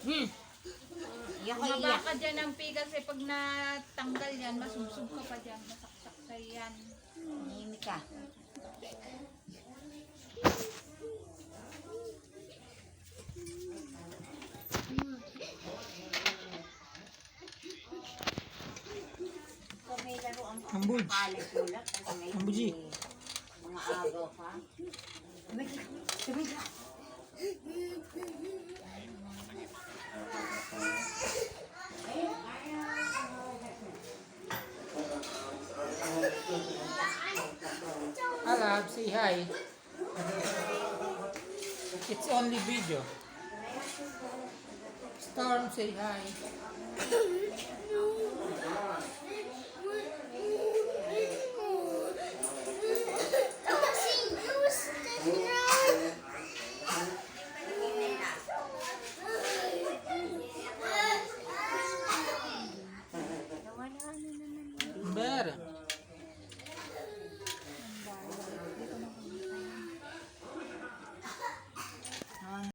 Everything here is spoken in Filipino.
Hmm. Iyak ko Bumaba iyak. ka dyan ng pi kasi pag natanggal yan, masubsob ka pa dyan. Masaksak sa yan. Nahimik ka. May laruan pa. Ambuj. Palit-ulat. Kasi may Ambuji. mga agaw pa. Tumig ka. Alab, say hi. It's only video. Storm, say hi. Better.